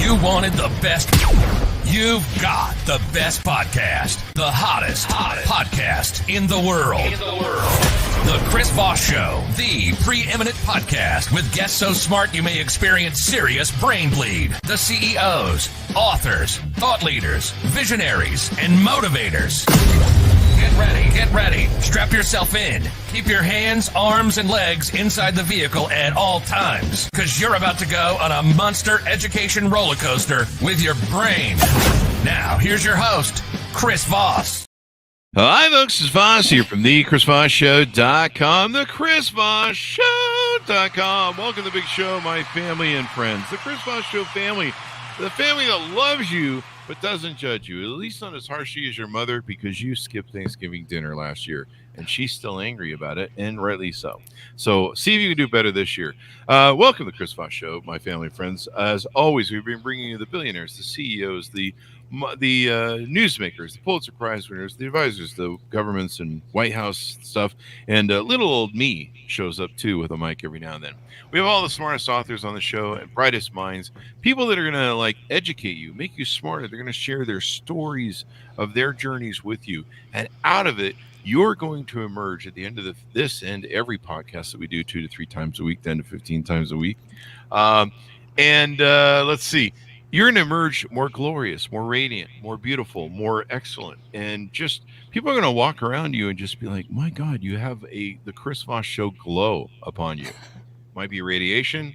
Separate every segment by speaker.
Speaker 1: You wanted the best. You've got the best podcast. The hottest podcast in the world. The Chris Voss Show, the preeminent podcast with guests so smart you may experience serious brain bleed. The CEOs, authors, thought leaders, visionaries, and motivators. Get ready. Strap yourself in. Keep your hands, arms, and legs inside the vehicle at all times, because you're about to go on a monster education roller coaster with your brain. Now, here's your host, Chris Voss.
Speaker 2: Hi, folks. It's Voss here from the ChrisVossShow.com, the ChrisVossShow.com. Welcome to the big show, my family and friends. The Chris Voss Show family, the family that loves you but doesn't judge you, at least not as harshly as your mother, because you skipped Thanksgiving dinner last year, and she's still angry about it, and rightly so. So see if you can do better this year. Welcome to the Chris Voss Show, my family and friends. As always, we've been bringing you the billionaires, the CEOs, the newsmakers, the Pulitzer Prize winners, the advisors, the governments and White House stuff, and little old me shows up too with a mic every now and then. We have all the smartest authors on the show and brightest minds, people that are going to educate you, make you smarter. They're going to share their stories of their journeys with you, and out of it, you're going to emerge at the end of this and every podcast that we do 2 to 3 times a week, 10 to 15 times a week. Let's see. You're going to emerge more glorious, more radiant, more beautiful, more excellent. And just people are going to walk around you and just be like, my God, you have the Chris Voss Show glow upon you. Might be radiation,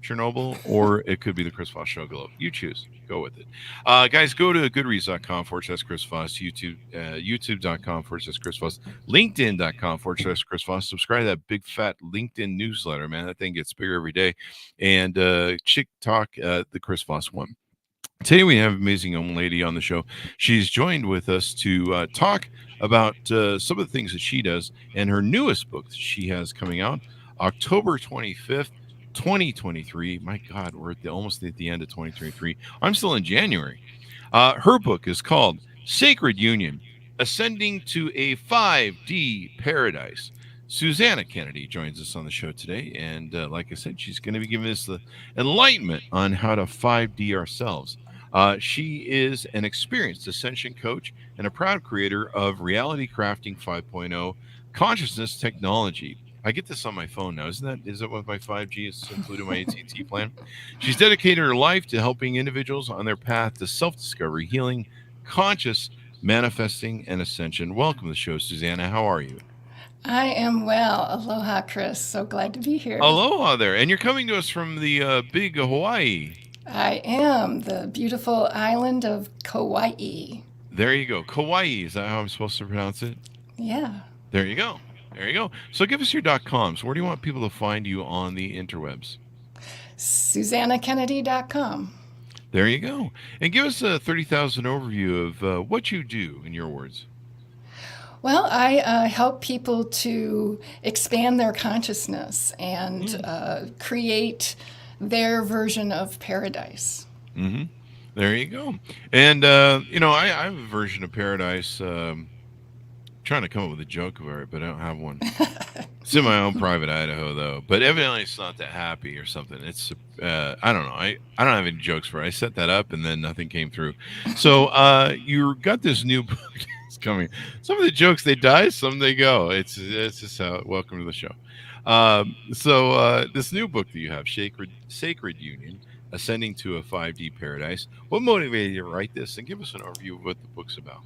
Speaker 2: Chernobyl, or it could be the Chris Voss Show glow. You choose. Go with it. Guys, go to goodreads.com/Chris Voss, youtube.com/Chris Voss, linkedin.com/Chris Voss. Subscribe to that big fat LinkedIn newsletter, man. That thing gets bigger every day. And TikTok, the Chris Voss one. Today we have an amazing young lady on the show. She's joined with us to talk about some of the things that she does and her newest book that she has coming out October 25th. 2023. My God, we're almost at the end of 2023. I'm still in January. Her book is called Sacred Union, Ascending to a 5D Paradise. Suzanna Kennedy joins us on the show today. And like I said, she's going to be giving us the enlightenment on how to 5D ourselves. She is an experienced ascension coach and a proud creator of Reality Crafting 5.0 consciousness technology. I get this on my phone now. Is that what my 5G is included in my AT&T plan? She's dedicated her life to helping individuals on their path to self-discovery, healing, conscious manifesting, and ascension. Welcome to the show, Suzanna. How are you?
Speaker 3: I am well. Aloha, Chris. So glad to be here.
Speaker 2: Aloha there. And you're coming to us from the big Hawaii.
Speaker 3: I am. The beautiful island of Kauai.
Speaker 2: There you go. Kauai. Is that how I'm supposed to pronounce it?
Speaker 3: Yeah.
Speaker 2: There you go. There you go. So give us your .coms. Where do you want people to find you on the interwebs?
Speaker 3: SuzannaKennedy.com.
Speaker 2: There you go. And give us a 30,000 overview of what you do, in your words.
Speaker 3: Well, I help people to expand their consciousness and create their version of paradise.
Speaker 2: Mm-hmm. There you go. And, I have a version of paradise. Trying to come up with a joke about it, but I don't have one. It's in my own private Idaho, though. But evidently, it's not that happy or something. It's I don't know. I don't have any jokes for it. I set that up, and then nothing came through. So you got this new book. It's coming. Some of the jokes they die, some they go. It's just how. Welcome to the show. So this new book that you have, Sacred Union, Ascending to a 5D Paradise. What motivated you to write this? And give us an overview of what the book's about.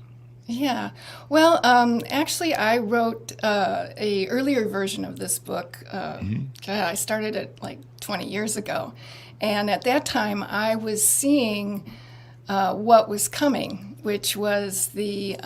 Speaker 3: Yeah. Well, actually, I wrote a earlier version of this book. I started it like 20 years ago. And at that time, I was seeing what was coming, which was the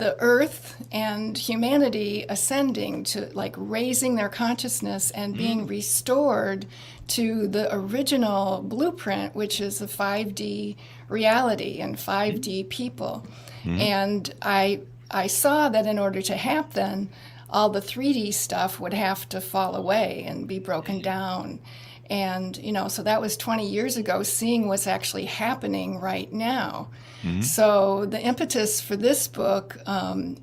Speaker 3: earth and humanity ascending to raising their consciousness and being restored to the original blueprint, which is a 5D reality and 5D people. And I saw that in order to happen, all the 3D stuff would have to fall away and be broken down. And, so that was 20 years ago, seeing what's actually happening right now. So the impetus for this book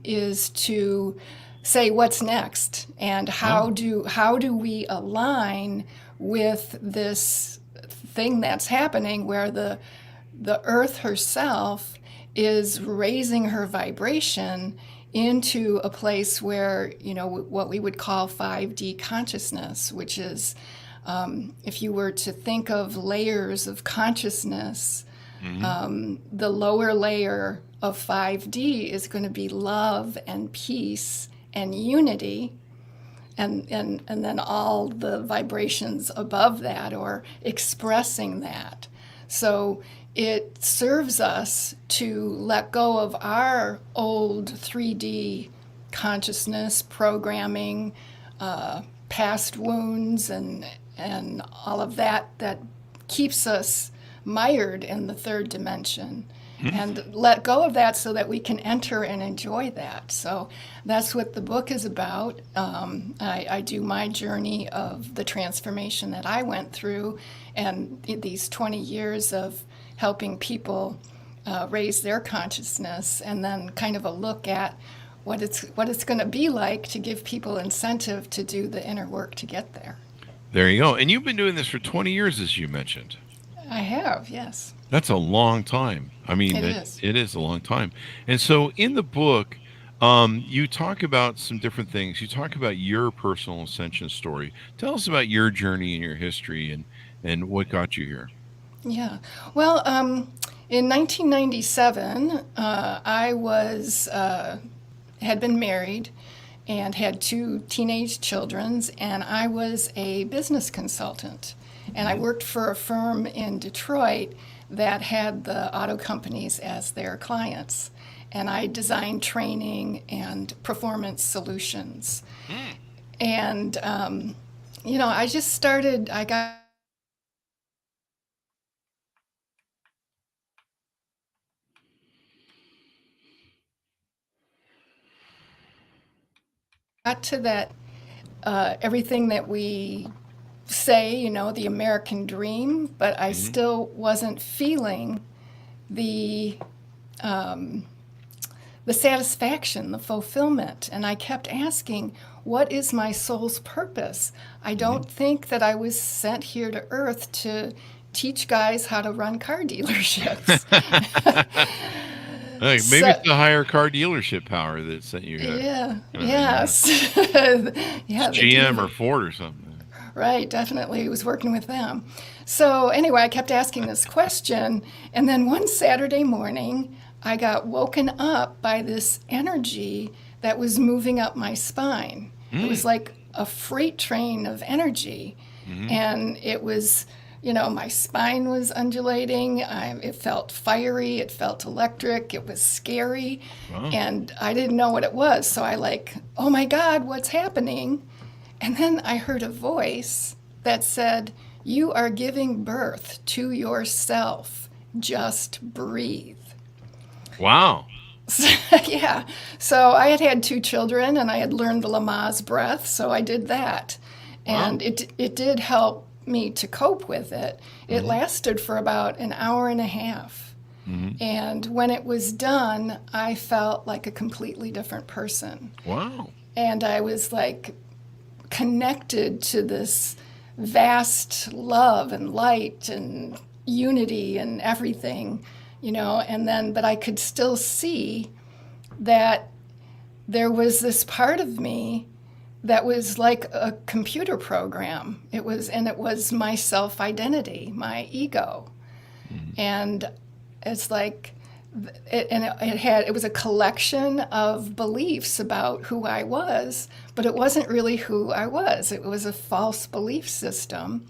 Speaker 3: is to say what's next and how do we align with this thing that's happening where the earth herself is raising her vibration into a place where, what we would call 5D consciousness, which is, if you were to think of layers of consciousness, the lower layer of 5D is going to be love and peace and unity. And then all the vibrations above that, or expressing that. So it serves us to let go of our old 3D consciousness programming, past wounds, and all of that keeps us mired in the third dimension. And let go of that so that we can enter and enjoy that. So that's what the book is about. I do my journey of the transformation that I went through, and these 20 years of helping people raise their consciousness, and then kind of a look at what it's going to be like to give people incentive to do the inner work to get there.
Speaker 2: There you go. And you've been doing this for 20 years, as you mentioned.
Speaker 3: I have, yes.
Speaker 2: That's a long time. I mean, it is a long time. And so in the book, you talk about some different things. You talk about your personal ascension story. Tell us about your journey and your history and what got you here.
Speaker 3: Yeah. Well, in 1997, I had been married and had 2 teenage children, and I was a business consultant. And I worked for a firm in Detroit that had the auto companies as their clients. And I designed training and performance solutions. And, I just started, I got to that, everything that we say, the American dream, but I still wasn't feeling the satisfaction, the fulfillment. And I kept asking, what is my soul's purpose? I don't think that I was sent here to Earth to teach guys how to run car dealerships.
Speaker 2: Maybe it's the higher car dealership power that sent you here.
Speaker 3: Yeah, yes.
Speaker 2: Yeah, GM or Ford or something.
Speaker 3: Right, definitely. He was working with them. So anyway, I kept asking this question. And then one Saturday morning, I got woken up by this energy that was moving up my spine. It was like a freight train of energy. And it was, my spine was undulating. It felt fiery. It felt electric. It was scary. Wow. And I didn't know what it was. So I oh my God, what's happening? And then I heard a voice that said, you are giving birth to yourself. Just breathe.
Speaker 2: Wow.
Speaker 3: Yeah. So I had 2 children, and I had learned the Lamaze breath, so I did that. And it did help me to cope with it. It lasted for about an hour and a half. And when it was done, I felt like a completely different person.
Speaker 2: Wow.
Speaker 3: And I was connected to this vast love and light and unity and everything, but I could still see that there was this part of me that was like a computer program. It was my self-identity, my ego. And it's it was a collection of beliefs about who I was, but it wasn't really who I was. It was a false belief system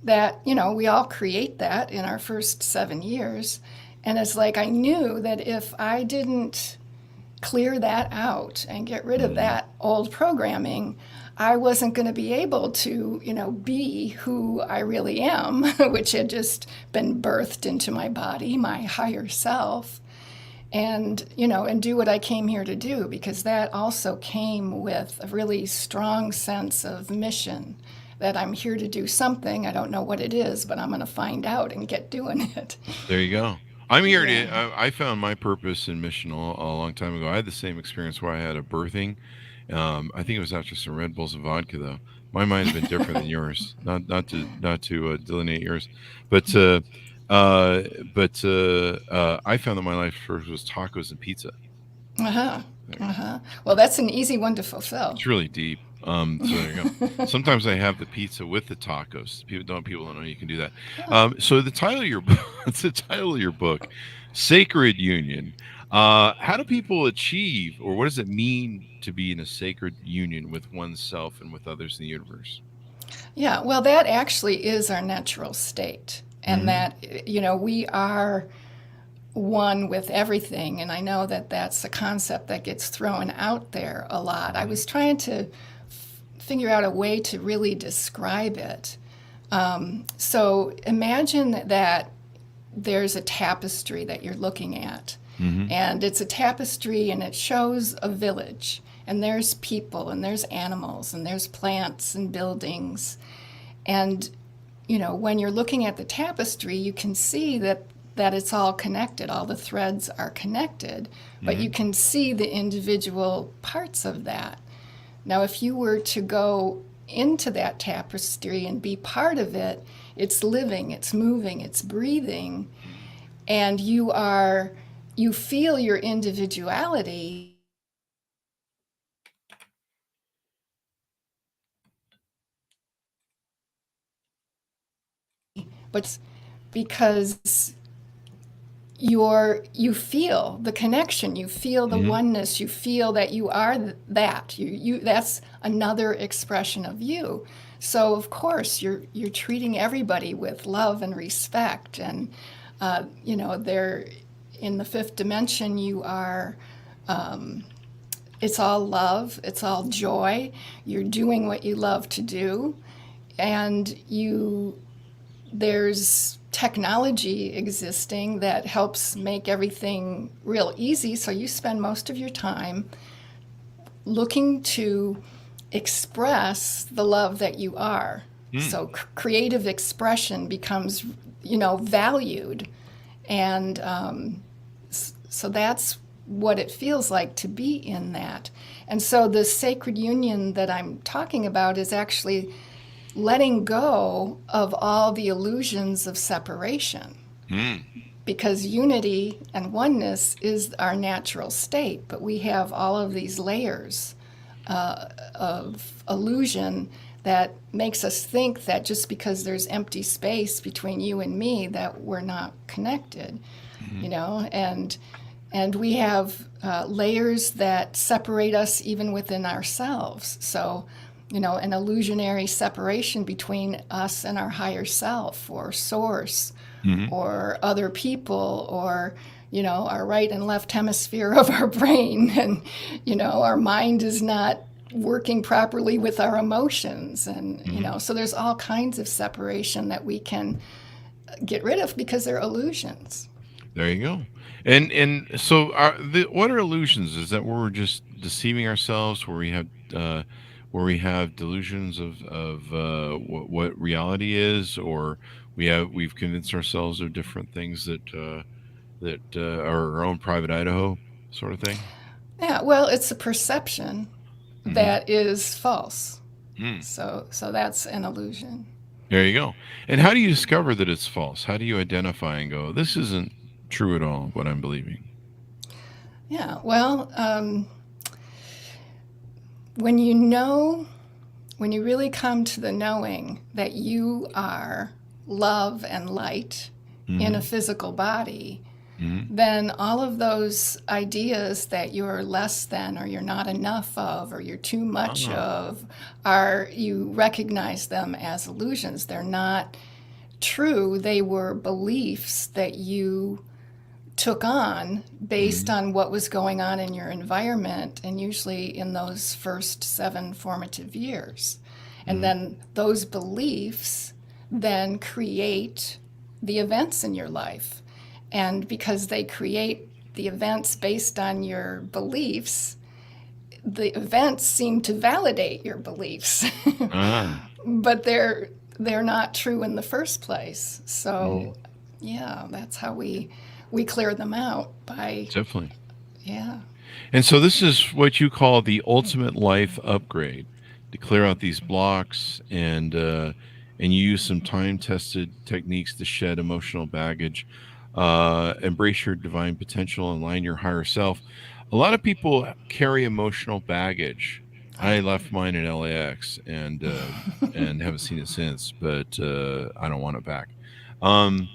Speaker 3: that, we all create that in our first 7 years. And it's I knew that if I didn't clear that out and get rid of that old programming, I wasn't going to be able to, be who I really am, which had just been birthed into my body, my higher self, and do what I came here to do, because that also came with a really strong sense of mission, that I'm here to do something. I don't know what it is, but I'm going to find out and get doing it.
Speaker 2: There you go. I'm here I found my purpose and mission a long time ago. I had the same experience where I had a birthing. I think it was after some Red Bulls and vodka, though. Mine might have been different than yours. Not to delineate yours, but I found that my life first was tacos and pizza.
Speaker 3: Uh-huh.
Speaker 2: There you go.
Speaker 3: Uh-huh. Well, that's an easy one to fulfill.
Speaker 2: It's really deep. So there you go. Sometimes I have the pizza with the tacos. People don't know you can do that. So the title of your book, it's the title of your book, Sacred Union. How do people achieve, or what does it mean to be in a sacred union with oneself and with others in the universe?
Speaker 3: Yeah, well, that actually is our natural state. And that, we are one with everything. And I know that that's a concept that gets thrown out there a lot. I was trying to figure out a way to really describe it. So imagine that there's a tapestry that you're looking at. And it's a tapestry and it shows a village. And there's people and there's animals and there's plants and buildings. And, when you're looking at the tapestry, you can see that it's all connected. All the threads are connected, but you can see the individual parts of that. Now, if you were to go into that tapestry and be part of it, it's living, it's moving, it's breathing, and you feel your individuality. But because you feel the connection, you feel the oneness, you feel that you are that. That's another expression of you. So of course you're treating everybody with love and respect, and they're in the fifth dimension. You are. It's all love. It's all joy. You're doing what you love to do, and there's technology existing that helps make everything real easy. So you spend most of your time looking to express the love that you are. So creative expression becomes, valued. And so that's what it feels like to be in that. And so the sacred union that I'm talking about is actually letting go of all the illusions of separation. Because unity and oneness is our natural state, but we have all of these layers of illusion that makes us think that just because there's empty space between you and me, that we're not connected, and we have layers that separate us even within ourselves. So, an illusionary separation between us and our higher self or source or other people or, our right and left hemisphere of our brain. And, our mind is not working properly with our emotions. And, so there's all kinds of separation that we can get rid of because they're illusions.
Speaker 2: There you go. And so what are illusions? Is that where we're just deceiving ourselves, where we have delusions of what reality is, or we've convinced ourselves of different things that are our own private Idaho sort of thing?
Speaker 3: Yeah, well, it's a perception that is false. So that's an illusion.
Speaker 2: There you go. And how do you discover that it's false? How do you identify and go, this isn't true at all, what I'm believing?
Speaker 3: Yeah, well, when you really come to the knowing that you are love and light in a physical body, then all of those ideas that you're less than or you're not enough of or you're too much of, you recognize them as illusions. They're not true. They were beliefs that you took on based on what was going on in your environment, and usually in those first 7 formative years. And then those beliefs then create the events in your life. And because they create the events based on your beliefs, the events seem to validate your beliefs. But they're not true in the first place. So yeah, that's how we clear them out by
Speaker 2: Definitely.
Speaker 3: yeah.
Speaker 2: And so this is what you call the ultimate life upgrade. to clear out these blocks, and you use some time tested techniques to shed emotional baggage, embrace your divine potential, and align your higher self. A lot of people carry emotional baggage. I left mine at LAX and haven't seen it since, but I don't want it back. Um,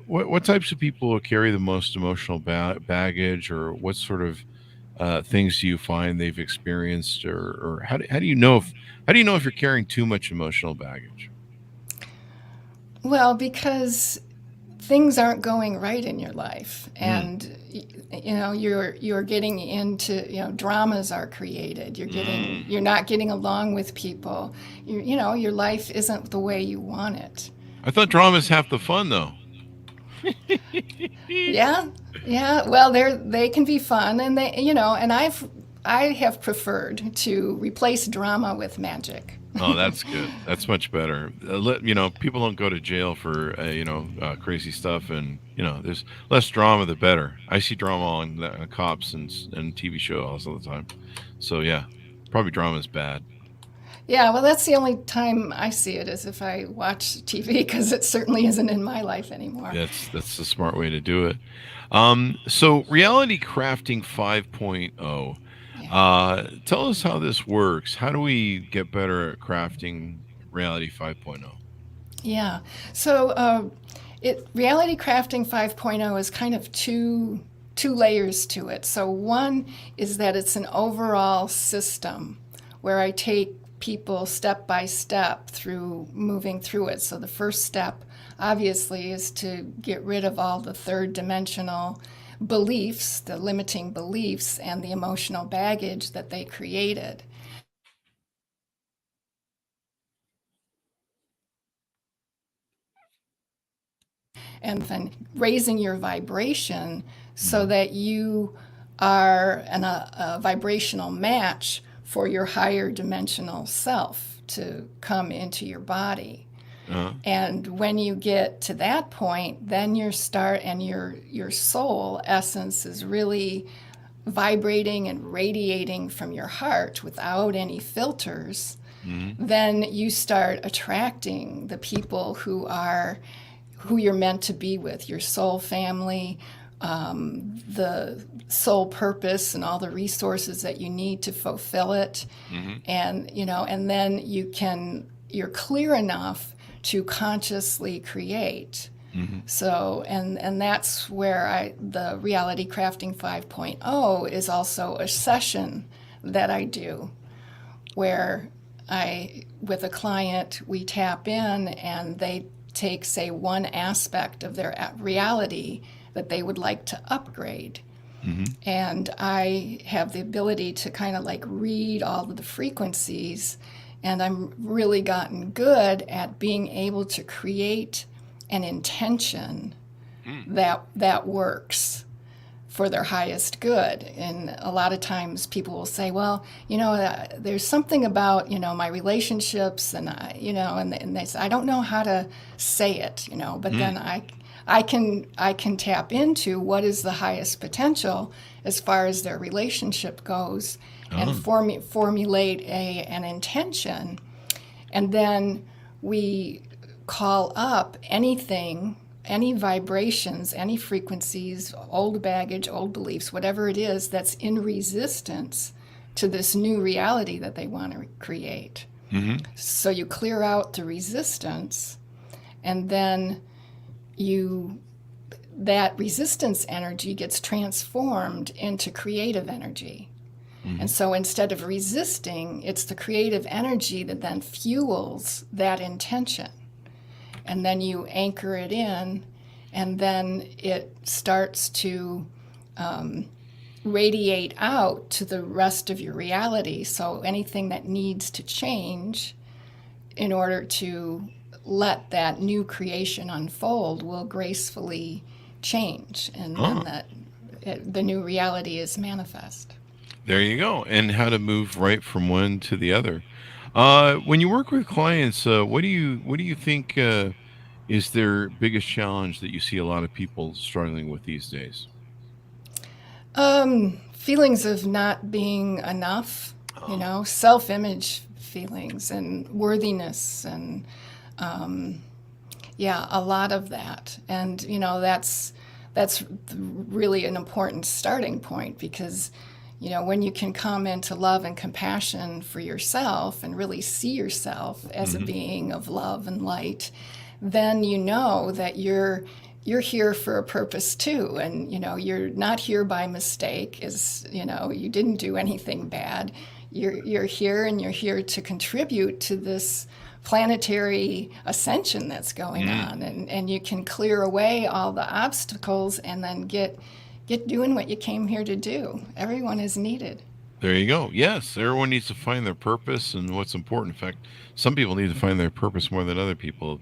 Speaker 2: what types of people carry the most emotional baggage, or what sort of things do you find they've experienced, or how do you know if you're carrying too much emotional baggage?
Speaker 3: Well, because things aren't going right in your life,
Speaker 2: Mm,
Speaker 3: and you're getting into, dramas are created.
Speaker 2: mm.
Speaker 3: You're not getting along with people. Your life isn't the way you want it.
Speaker 2: I thought drama's half the fun, though.
Speaker 3: Yeah, yeah. Well, they can be fun, and and I have preferred to replace drama with magic.
Speaker 2: Oh, that's good. That's much better. People don't go to jail for crazy stuff, and there's less drama, the better. I see drama on cops and TV shows all the time. So yeah, probably drama is bad.
Speaker 3: Yeah, well, that's the only time I see it is if I watch TV because it certainly isn't in my life anymore.
Speaker 2: That's the smart way to do it. So reality crafting 5.0.
Speaker 3: Yeah.
Speaker 2: Tell us how this works. How do we get better at crafting reality 5.0?
Speaker 3: Yeah. So reality crafting 5.0 is kind of two layers to it. So one is that it's an overall system where I take people step by step through moving through it. So the first step obviously is to get rid of all the third dimensional beliefs, the limiting beliefs and the emotional baggage that they created. And then raising your vibration so
Speaker 2: Hmm.
Speaker 3: that you are a vibrational match for your higher dimensional self to come into your body.
Speaker 2: Uh,
Speaker 3: And when you get to that point, then your soul essence is really vibrating and radiating from your heart without any filters.
Speaker 2: hmm.
Speaker 3: Then you start attracting the people who you're meant to be with, your soul family, the soul purpose, and all the resources that you need to fulfill it.
Speaker 2: Hmm.
Speaker 3: And then you're clear enough to consciously create.
Speaker 2: Hmm.
Speaker 3: So, and that's where the Reality Crafting 5.0 is also a session that I do where with a client, we tap in and they take, say, one aspect of their reality that they would like to upgrade.
Speaker 2: Hmm.
Speaker 3: And I have the ability to kind of like read all of the frequencies. And I'm really gotten good at being able to create an intention that works for their highest good. And a lot of times people will say, well, there's something about, my relationships and, and they say, I don't know how to say it, but then I can tap into what is the highest potential as far as their relationship goes and
Speaker 2: Oh.
Speaker 3: formulate an intention. And then we call up any vibrations, any frequencies, old baggage, old beliefs, whatever it is that's in resistance to this new reality that they want to create.
Speaker 2: Hmm.
Speaker 3: So you clear out the resistance, and then that resistance energy gets transformed into creative energy.
Speaker 2: Hmm.
Speaker 3: And so instead of resisting, it's the creative energy that then fuels that intention. And then you anchor it in, and then it starts to radiate out to the rest of your reality. So anything that needs to change in order to let that new creation unfold will gracefully change, and then
Speaker 2: Oh,
Speaker 3: the new reality is manifest.
Speaker 2: there you go. And how to move right from one to the other. When you work with clients, what do you think is their biggest challenge that you see a lot of people struggling with these days?
Speaker 3: Feelings of not being enough. self-image feelings and worthiness and a lot of that. And that's really an important starting point because when you can come into love and compassion for yourself and really see yourself as a being of love and light, then that you're here for a purpose too. And you're not here by mistake, you didn't do anything bad. You're here, and you're here to contribute to this planetary ascension that's going on, and you can clear away all the obstacles and then get doing what you came here to do. Everyone is needed.
Speaker 2: There you go. Yes, everyone needs to find their purpose and what's important. In fact, some people need to find their purpose more than other people.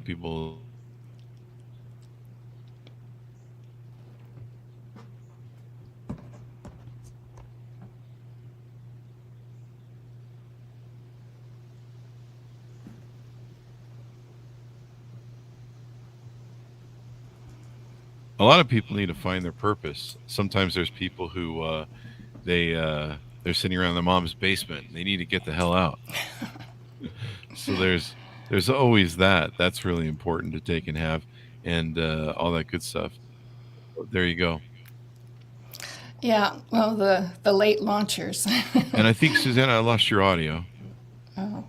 Speaker 2: A lot of people need to find their purpose. Sometimes there's people who they're sitting around their mom's basement. They need to get the hell out. So there's always that. That's really important to take and have, and all that good stuff. There you go.
Speaker 3: Yeah, well, the late launchers.
Speaker 2: And I think, Suzanna, I lost your audio.
Speaker 3: Oh.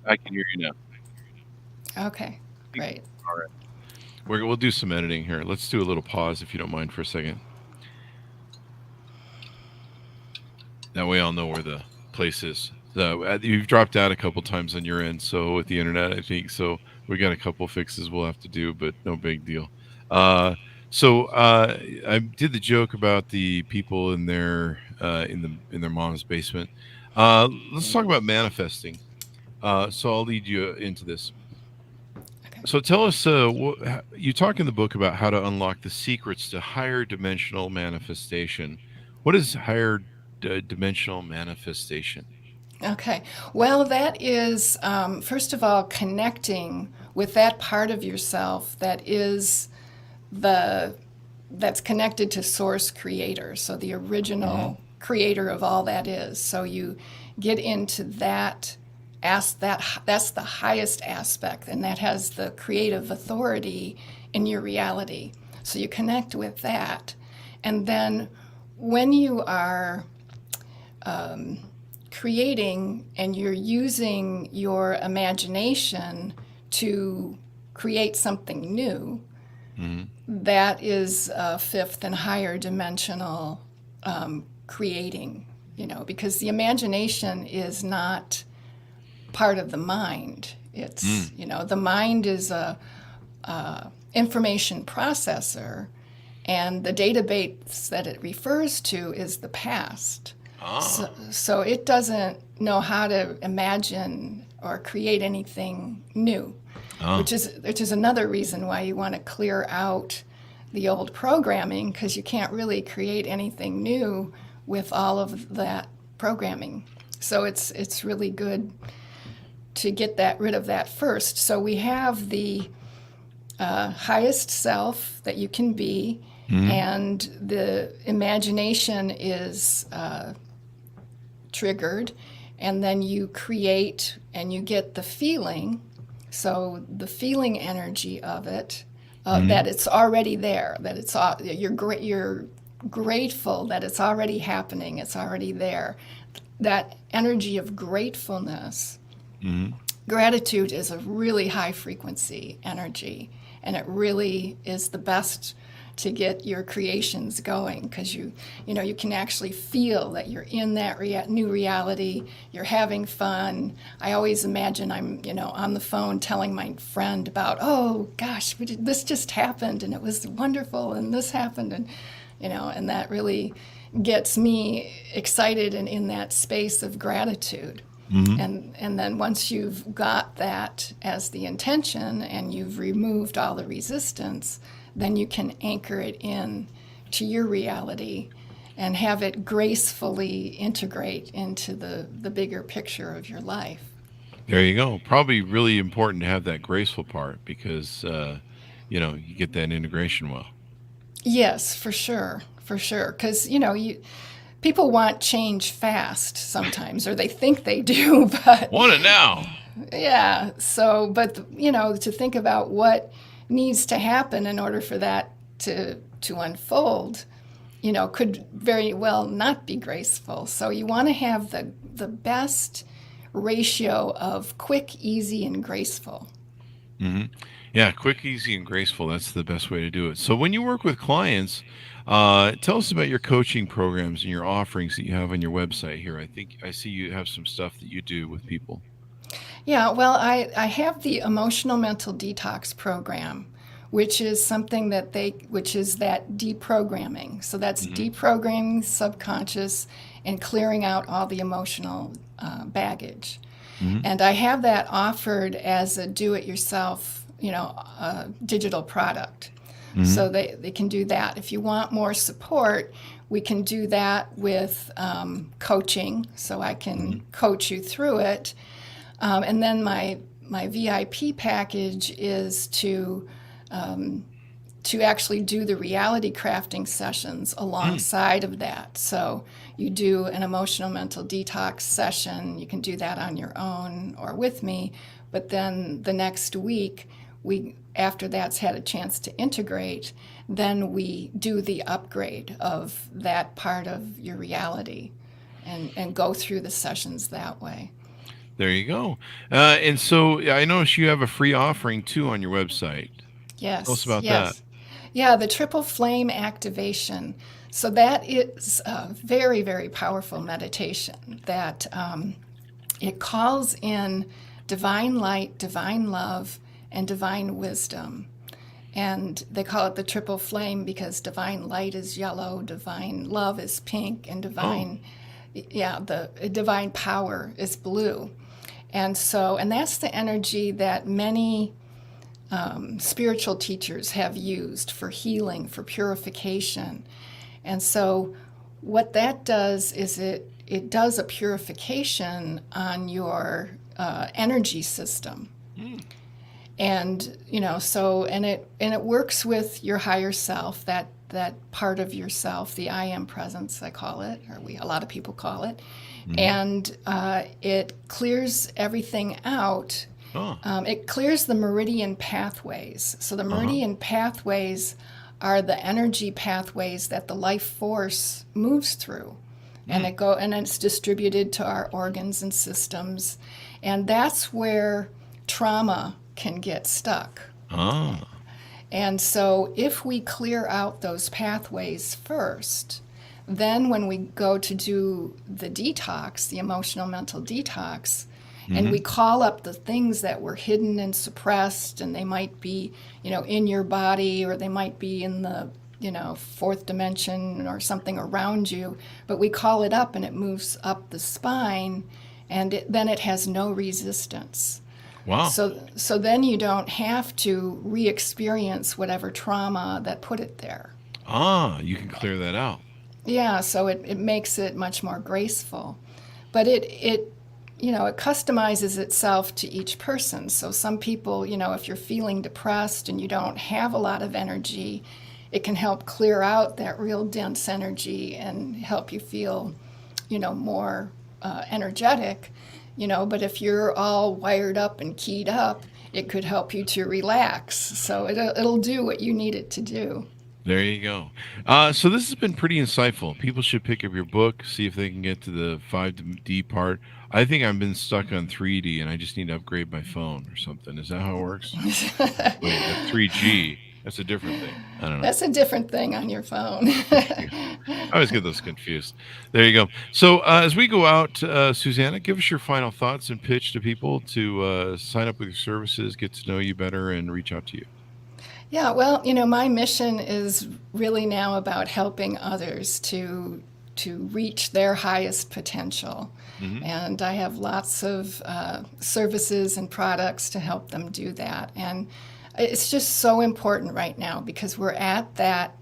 Speaker 2: I can hear you now.
Speaker 3: Okay, great.
Speaker 2: All right. We'll do some editing here. Let's do a little pause if you don't mind for a second. That way I'll know where the place is. You've dropped out a couple times on your end, so with the internet, I think. So we got a couple fixes we'll have to do, but no big deal. So I did the joke about the people in their mom's basement. Let's talk about manifesting. So I'll lead you into this.
Speaker 3: Okay.
Speaker 2: So tell us, you talk in the book about how to unlock the secrets to higher dimensional manifestation. What is higher dimensional manifestation?
Speaker 3: Okay. Well, that is, first of all, connecting with that part of yourself that is that's connected to Source Creator, so the original creator of all that is. So you get into that. That's the highest aspect, and that has the creative authority in your reality. So you connect with that, and then when you are creating and you're using your imagination to create something new, that is fifth and higher dimensional creating. Because the imagination is not part of the mind. It's the mind is a information processor, and the database that it refers to is the past. So it doesn't know how to imagine or create anything new, which is another reason why you want to clear out the old programming, because you can't really create anything new with all of that programming. So it's really good to get rid of that first. So we have the highest self that you can be, and the imagination is triggered, and then you create and you get the feeling. So the feeling energy of it, that it's already there, that you're grateful that it's already happening, it's already there. That energy of gratefulness. Gratitude is a really high frequency energy, and it really is the best to get your creations going, because you can actually feel that you're in that new reality. You're having fun. I always imagine I'm on the phone telling my friend about, oh gosh, this just happened and it was wonderful, and this happened, and and that really gets me excited and in that space of gratitude. And then once you've got that as the intention and you've removed all the resistance, then you can anchor it in to your reality and have it gracefully integrate into the bigger picture of your life.
Speaker 2: There you go. Probably really important to have that graceful part because, you get that integration well.
Speaker 3: Yes, for sure, for sure. Because people want change fast sometimes, or they think they do, but
Speaker 2: Want it now.
Speaker 3: yeah. So, but to think about what needs to happen in order for that to unfold, could very well not be graceful. So you want to have the best ratio of quick, easy, and graceful.
Speaker 2: hmm Yeah, quick, easy, and graceful. That's the best way to do it. So when you work with clients, tell us about your coaching programs and your offerings that you have on your website here. I think I see you have some stuff that you do with people.
Speaker 3: Yeah, well, I have the emotional mental detox program, which is something which is that deprogramming. So that's deprogramming subconscious and clearing out all the emotional baggage.
Speaker 2: hmm
Speaker 3: And I have that offered as a do-it-yourself, digital product.
Speaker 2: hmm
Speaker 3: So they can do that. If you want more support, we can do that with coaching. So I can coach you through it. And then my VIP package is to actually do the reality crafting sessions alongside of that. So you do an emotional mental detox session. You can do that on your own or with me. But then the next week, after that's had a chance to integrate, then we do the upgrade of that part of your reality and go through the sessions that way.
Speaker 2: There you go. And so I notice you have a free offering too on your website. Tell us
Speaker 3: Yes,
Speaker 2: about that.
Speaker 3: yes. Yeah, the triple flame activation. So that is a very, very powerful meditation that it calls in divine light, divine love, and divine wisdom. And they call it the triple flame because divine light is yellow, divine love is pink, and the divine power is blue. And that's the energy that many spiritual teachers have used for healing, for purification. And so what that does is it does a purification on your energy system. And it works with your higher self, that part of yourself, the I am presence, I call it, or a lot of people call it. And it clears everything out. It clears the meridian pathways. So the meridian pathways are the energy pathways that the life force moves through, and it's distributed to our organs and systems, and that's where trauma can get stuck. And so if we clear out those pathways first, then when we go to do the detox, the emotional mental detox, and we call up the things that were hidden and suppressed, and they might be, in your body, or they might be in the, fourth dimension or something around you, but we call it up and it moves up the spine, and then it has no resistance.
Speaker 2: Wow.
Speaker 3: So then you don't have to re-experience whatever trauma that put it there.
Speaker 2: You can clear that out.
Speaker 3: Yeah, so it makes it much more graceful. But it customizes itself to each person. So some people, if you're feeling depressed and you don't have a lot of energy, it can help clear out that real dense energy and help you feel, more energetic. But if you're all wired up and keyed up, it could help you to relax. So it'll do what you need it to do.
Speaker 2: There you go. So this has been pretty insightful. People should pick up your book, see if they can get to the 5D part. I think I've been stuck on 3D, and I just need to upgrade my phone or something. Is that how it works? Wait, 3G. That's a different thing. I don't know.
Speaker 3: That's a different thing on your phone.
Speaker 2: I always get those confused. There you go. So as we go out, Suzanna, give us your final thoughts and pitch to people to sign up with your services, get to know you better, and reach out to you.
Speaker 3: Yeah, well, my mission is really now about helping others to reach their highest potential. And I have lots of services and products to help them do that. And it's just so important right now because we're at that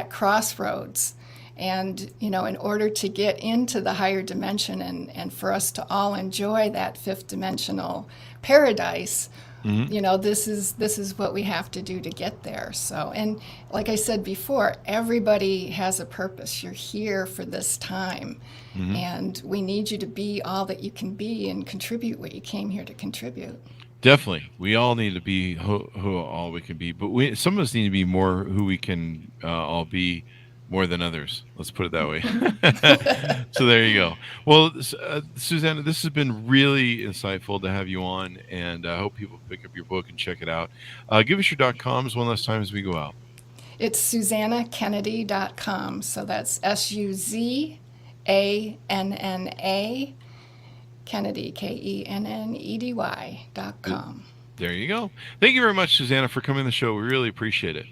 Speaker 3: crossroads. And, in order to get into the higher dimension and for us to all enjoy that fifth dimensional paradise, this is what we have to do to get there. So, and like I said before, everybody has a purpose. You're here for this time, and we need you to be all that you can be and contribute what you came here to contribute.
Speaker 2: Definitely, we all need to be who all we can be, but some of us need to be more who we can all be more than others. Let's put it that way. So there you go. Well, Suzanna, this has been really insightful to have you on, and I hope people pick up your book and check it out. Give us your .coms one last time as we go out.
Speaker 3: It's SuzannaKennedy.com. So that's SUZANNA Kennedy, KENNEDY.com.
Speaker 2: There you go. Thank you very much, Suzanna, for coming on the show. We really appreciate it.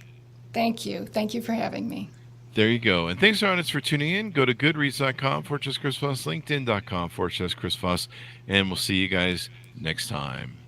Speaker 3: Thank you. Thank you for having me.
Speaker 2: There you go. And thanks, audience, for tuning in. Go to goodreads.com/Chris Voss, LinkedIn.com/Chris Voss, and we'll see you guys next time.